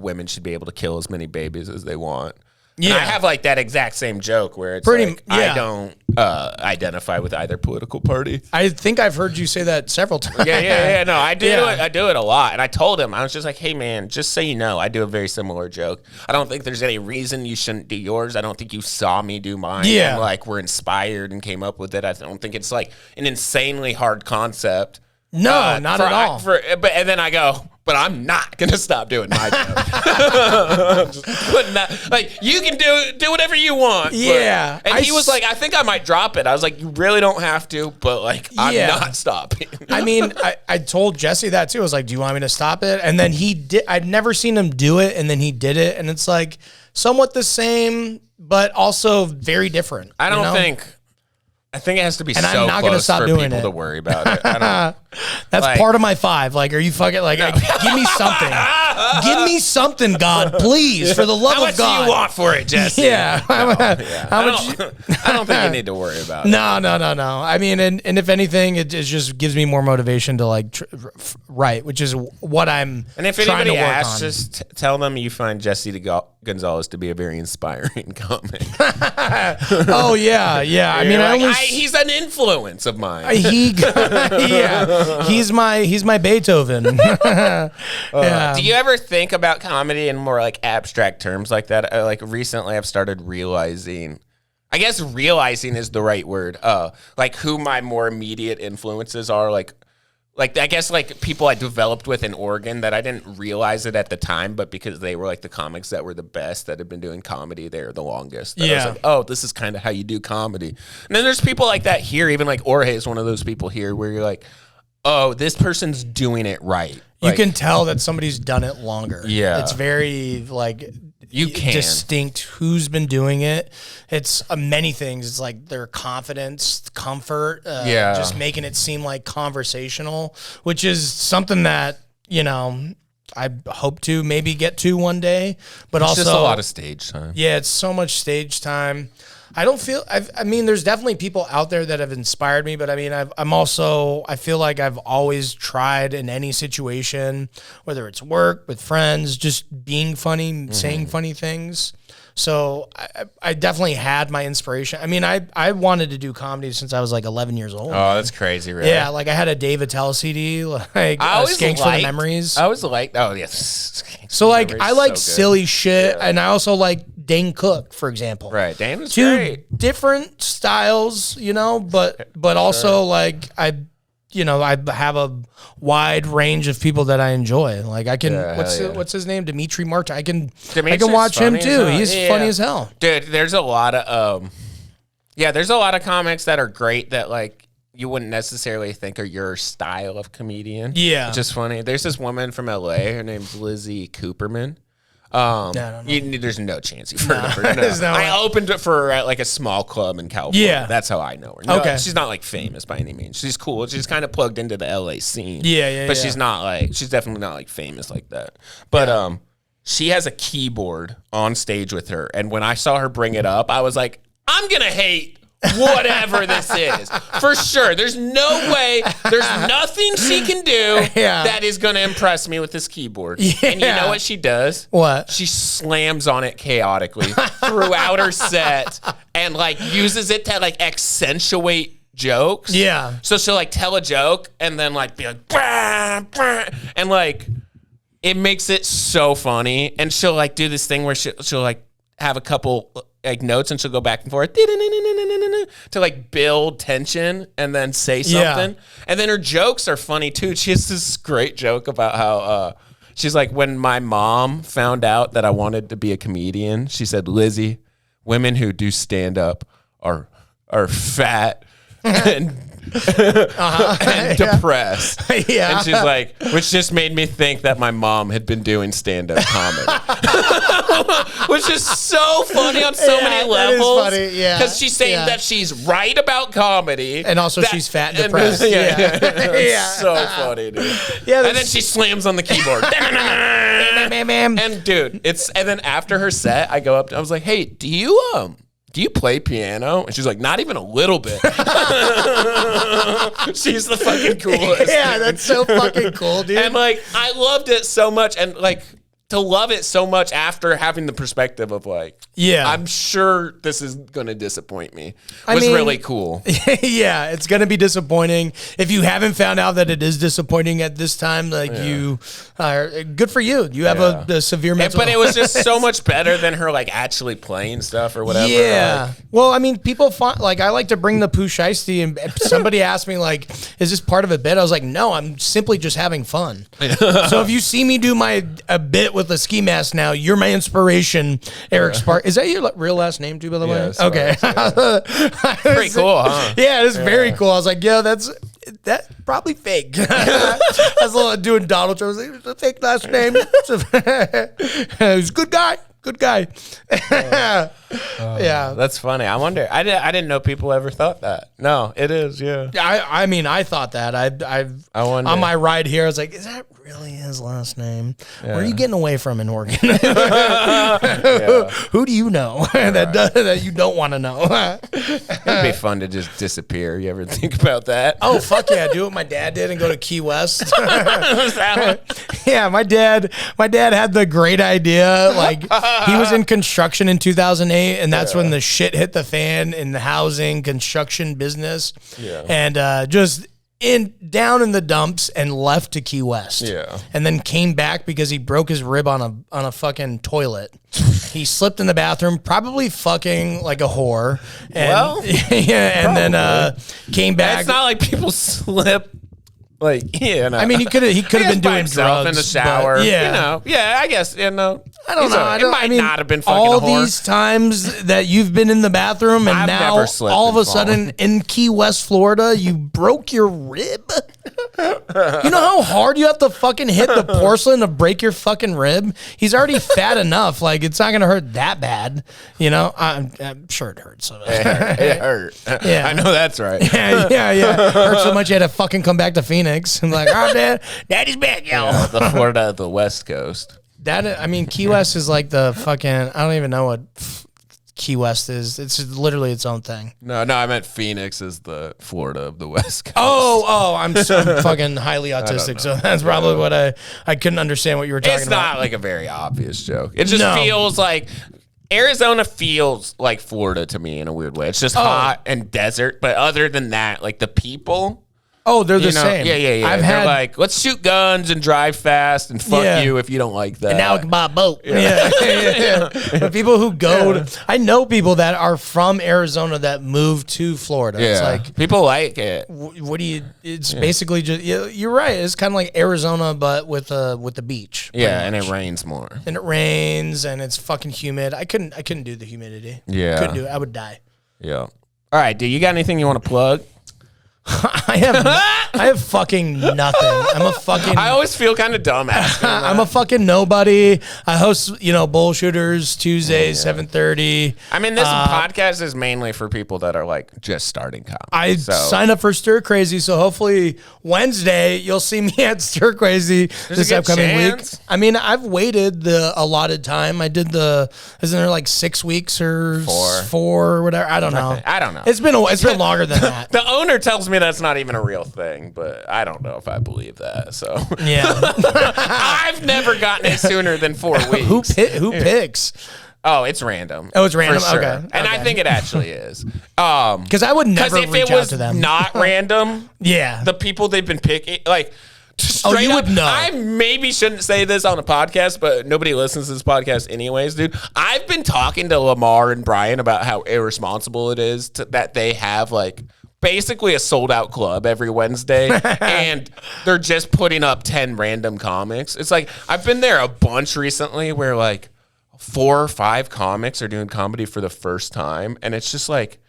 women should be able to kill as many babies as they want. Yeah, and I have like that exact same joke where it's I don't identify with either political party. I think I've heard you say that several times. Yeah. No, I do it. I do it a lot. And I told him, I was just like, hey man, just so you know, I do a very similar joke. I don't think there's any reason you shouldn't do yours. I don't think you saw me do mine. Yeah, and like we're inspired and came up with it. I don't think it's like an insanely hard concept. No, not at all. And then I go, but I'm not gonna stop doing my job. Just putting that, like, you can do whatever you want. Yeah. And he was like, I think I might drop it. I was like, you really don't have to, but like, I'm not stopping. I mean, I told Jesse that too. I was like, do you want me to stop it? And then he did. I'd never seen him do it, and then he did it, and it's like somewhat the same, but also very different. I think it has to be and so I'm not close gonna stop for doing people it. to worry about it. I don't, That's like, part of my 5. Like, are you fucking like? Give me something. Give me something, God, please, for the love of God. How much do you want for it, Jesse? Yeah. I don't think you need to worry about it. No. I mean, and if anything, it just gives me more motivation to like write, which is what I'm. And if trying anybody to work asks, on. just tell them you find Jesse Gonzalez to be a very inspiring comic. Oh yeah. I mean, like, he's an influence of mine. He's my Beethoven. Do you ever think about comedy in more like abstract terms like that? Like recently, I've started realizing I guess realizing is the right word. Like who my more immediate influences are, like I guess like people I developed with in Oregon that I didn't realize it at the time, but because they were like the comics that were the best that had been doing comedy there the longest. I was like, oh, this is kind of how you do comedy. And then there's people like that here, even like Jorge is one of those people here where you're like, oh, this person's doing it right. You can tell that somebody's done it longer. Yeah. It's very like you can distinct who's been doing it. It's many things. It's like their confidence, comfort, just making it seem like conversational, which is something that, you know, I hope to maybe get to one day, but it's also just a lot of stage time. Yeah, it's so much stage time. I don't feel. I mean, there's definitely people out there that have inspired me, but I mean, I feel like I've always tried in any situation, whether it's work with friends, just being funny, saying funny things. So I definitely had my inspiration. I mean, I wanted to do comedy since I was like 11 years old. Oh, that's crazy, really. Yeah, like I had a Dave Attell CD, like Skanks for the Memories. I was like, oh yes. So like I like silly shit, and I also like Dane Cook, for example. Right, Dane was two great. Different styles, you know, but also like I have a wide range of people that I enjoy. Like I can, what's his name? Dimitri Martin. I can watch him too. He's funny as hell. Dude, there's a lot of there's a lot of comics that are great that like you wouldn't necessarily think are your style of comedian. Yeah. Which is funny. There's this woman from LA, her name's Lizzie Cooperman. There's no chance you've heard of her. No. I opened it for her at like a small club in California. Yeah. That's how I know her. No, okay. She's not like famous by any means. She's cool. She's kind of plugged into the LA scene. But she's not like, she's definitely not like famous like that. But she has a keyboard on stage with her. And when I saw her bring it up, I was like, I'm going to hate whatever this is. For sure. There's no way. There's nothing she can do that is going to impress me with this keyboard. Yeah. And you know what she does? What? She slams on it chaotically throughout her set and like uses it to like accentuate jokes. Yeah. So she'll like tell a joke and then like be like, bah, bah, and like it makes it so funny. And she'll like do this thing where she'll like have a couple like notes and she'll go back and forth to like build tension and then say something. And then her jokes are funny too. She has this great joke about how she's like, when my mom found out that I wanted to be a comedian, she said, Lizzie, women who do stand up are fat and and depressed. Yeah. And she's like, which just made me think that my mom had been doing stand-up comedy. Which is so funny on so many levels. That is funny, yeah. Because she's saying that she's right about comedy. And also she's fat and depressed. It's so funny, dude. Yeah, and then she slams on the keyboard. And dude, and then after her set, I go up, I was like, hey, do you play piano? And she's like, not even a little bit. She's the fucking coolest. Yeah, that's so fucking cool, dude. And like, I loved it so much. And like, to love it so much after having the perspective of like, I'm sure this is going to disappoint me. Was really cool. Yeah, it's going to be disappointing. If you haven't found out that it is disappointing at this time, like you are good for you. You have a severe mental But it was just so much better than her like actually playing stuff or whatever. Yeah. Well, I mean, people find, like, I like to bring the poo shiesty, and somebody asked me like, is this part of a bit? I was like, no, I'm simply just having fun. So if you see me do a bit with a ski mask now, you're my inspiration, Eric Spark. Is that your real last name too, by the way? Okay. Pretty cool, huh? Yeah, it's very cool. I was like, yo, that's probably fake. I was a little doing Donald Trump. I was like, it's a fake last name. He's a good guy. Good guy. Yeah, that's funny. I wonder. I didn't know people ever thought that. No, it is. Yeah. I mean, I thought that. I wonder. On my ride here, I was like, is that really his last name? Where are you getting away from in Oregon? Who do you know that you don't want to know? It'd be fun to just disappear. You ever think about that? Oh, fuck yeah. Do what my dad did and go to Key West. Yeah, my dad had the great idea. Like, he was in construction in 2008, and that's when the shit hit the fan in the housing construction business. Yeah. And just down in the dumps and left to Key West. Yeah. And then came back because he broke his rib on a fucking toilet. He slipped in the bathroom, probably fucking like a whore. And, then came back. It's not like people slip. Like, you know. I mean, he could have been doing drugs in the shower. Yeah, you know. Yeah, I guess. You know. I don't know. It might not have been fucking all a whore. these times that you've been in the bathroom, and I've now never slipped all of a and sudden in Key West, Florida, you broke your rib. You know how hard you have to fucking hit the porcelain to break your fucking rib? He's already fat enough. Like, it's not gonna hurt that bad. You know, I'm sure it hurts. It hurt. Yeah. I know that's right. yeah. It hurt so much you had to fucking come back to Phoenix. I'm like, oh, Daddy's back, yo. Yeah, the Florida, the West Coast. Key West is like the fucking, I don't even know what Key West is. It's literally its own thing. No, I meant Phoenix is the Florida of the West Coast. I'm fucking highly autistic, so that's probably what I couldn't understand what you were talking about. It's not like a very obvious joke. It just feels like Arizona feels like Florida to me in a weird way. It's just hot and desert, but other than that, like the people. Oh, they're the same. Yeah. They're like, let's shoot guns and drive fast and fuck you if you don't like that. And now we can buy a boat. Yeah. The people who go I know people that are from Arizona that move to Florida. Yeah. It's like, people like it. What do you? It's basically just. You're right. It's kind of like Arizona, but with the beach. Yeah, and it rains more. And it rains, and it's fucking humid. I couldn't do the humidity. Yeah, couldn't do it. I would die. Yeah. All right, dude. You got anything you want to plug? I have fucking nothing. I always feel kind of dumb asking that. I'm a fucking nobody. I host, Bullshooters Tuesdays, 7:30. I mean, this podcast is mainly for people that are like just starting comedy. Signed up for Stir Crazy, so hopefully Wednesday you'll see me at Stir Crazy this upcoming week. I mean, I've waited the allotted time. I did isn't there like 6 weeks or 4 or whatever? I don't know. It's been longer than that. The owner tells me that's not even a real thing, but I don't know if I believe that. So yeah, I've never gotten it sooner than 4 weeks. Who picks? Oh, it's random. Oh, it's random. For sure. Okay, and I think it actually is. Because I would never reach out to them. Not random. Yeah, the people they've been picking, like. You would know. I maybe shouldn't say this on a podcast, but nobody listens to this podcast anyways, dude. I've been talking to Lamar and Brian about how irresponsible it is that they have like basically a sold out club every Wednesday and they're just putting up 10 random comics. It's like I've been there a bunch recently where like 4 or 5 comics are doing comedy for the first time, and it's just like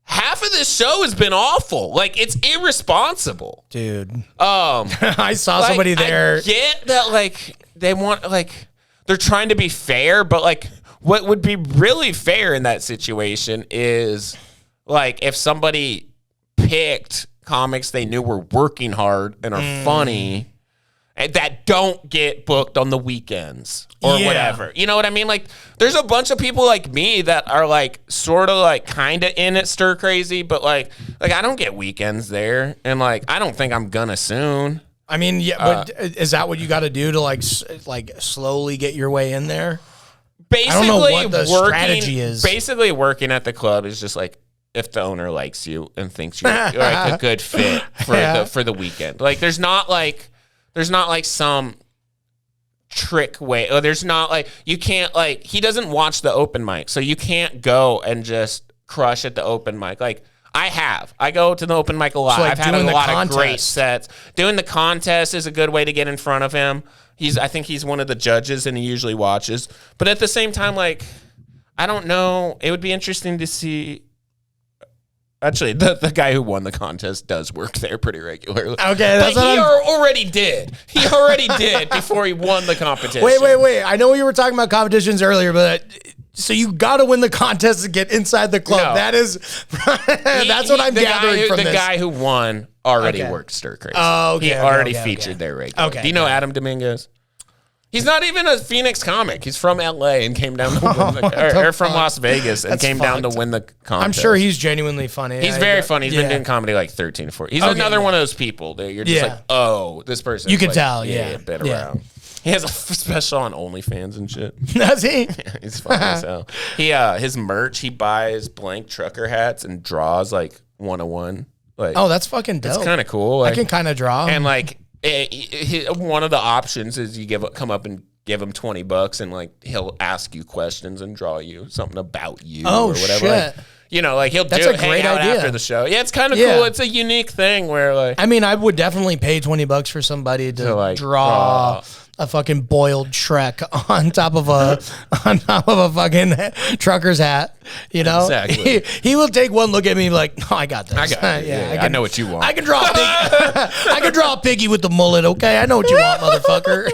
half of this show has been awful. Like, it's irresponsible. Dude. I saw somebody there. I get that, like, they want, like, they're trying to be fair, but, like, what would be really fair in that situation is, like, if somebody picked comics they knew were working hard and are funny and that don't get booked on the weekends or whatever. You know what I mean? Like, there's a bunch of people like me that are like sort of like kind of in it Stir Crazy, but like I don't get weekends there, and like I don't think I'm gonna soon. I mean, but is that what you got to do to like slowly get your way in there? Basically, I don't know what the strategy is. Basically, working at the club is just like if the owner likes you and thinks you're like a good fit for the weekend. Like, there's not like some trick way. Or there's not like, you can't like, he doesn't watch the open mic. So you can't go and just crush at the open mic. Like I go to the open mic a lot. So like I've had a lot of great sets. Doing the contest is a good way to get in front of him. I think he's one of the judges and he usually watches. But at the same time, like, I don't know. It would be interesting to see. Actually, the guy who won the contest does work there pretty regularly. Okay, that's but he already did. He already did before he won the competition. Wait. I know you were talking about competitions earlier, but so you got to win the contest to get inside the club. No. That is, that's what I'm gathering from this. The guy who won already worked Stir Crazy. Oh, okay. He already featured there regularly. Okay. Do you know Adam Dominguez? He's not even a Phoenix comic. He's from LA and came down to win or from Las Vegas and came down to win the contest. I'm sure he's genuinely funny. He's very funny. He's been doing comedy like 13 or 14. He's another one of those people that you're just like, oh, this person. You can like, tell, been around. He has a special on OnlyFans and shit. Does he? Yeah, he's funny as hell. His merch, he buys blank trucker hats and draws like 101. Like, oh, that's fucking dope. It's kind of cool. Like, I can kind of draw. And like, one of the options is you come up and give him $20 and like he'll ask you questions and draw you something about you Oh, or whatever. shit. Like, you know, like he'll That's do a hang great out idea. after the show. Yeah, it's kind of Yeah. cool. It's a unique thing where like I mean, I would definitely pay $20 for somebody to like, draw a fucking boiled Shrek on top of a fucking trucker's hat. You know, Exactly. He will take one look at me like, "No, I got this. I got it. Yeah, I know what you want. I can draw a pig. I can draw a piggy with the mullet. Okay, I know what you want, motherfucker."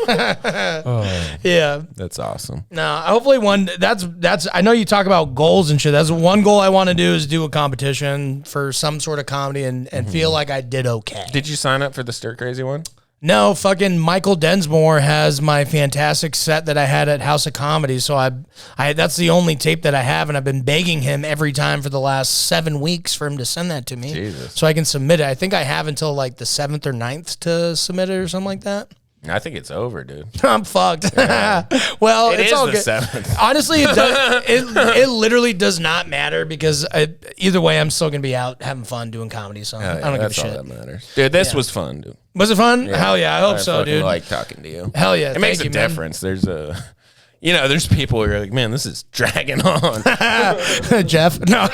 Yeah, that's awesome. no. Hopefully one. That's. I know you talk about goals and shit. That's one goal I want to do is do a competition for some sort of comedy and feel like I did okay. Did you sign up for the Stir Crazy one? No, fucking Michael Densmore has my fantastic set that I had at House of Comedy. So I that's the only tape that I have, and I've been begging him every time for the last 7 weeks for him to send that to me, Jesus. so I can submit it. I think I have until like the 7th or 9th to submit it or something like that. I think it's over, dude. I'm fucked. Well, It it's is all the good. 7th. Honestly, it does. It literally does not matter because either way, I'm still gonna be out having fun doing comedy. So I don't give a That's all shit. that matters. Dude, this was fun, dude. Was it fun? Hell yeah, I hope so, fucking dude. like talking to you. Hell yeah, It makes a thank you, man. difference. There's there's people who are like, man, this is dragging on. Jeff. No.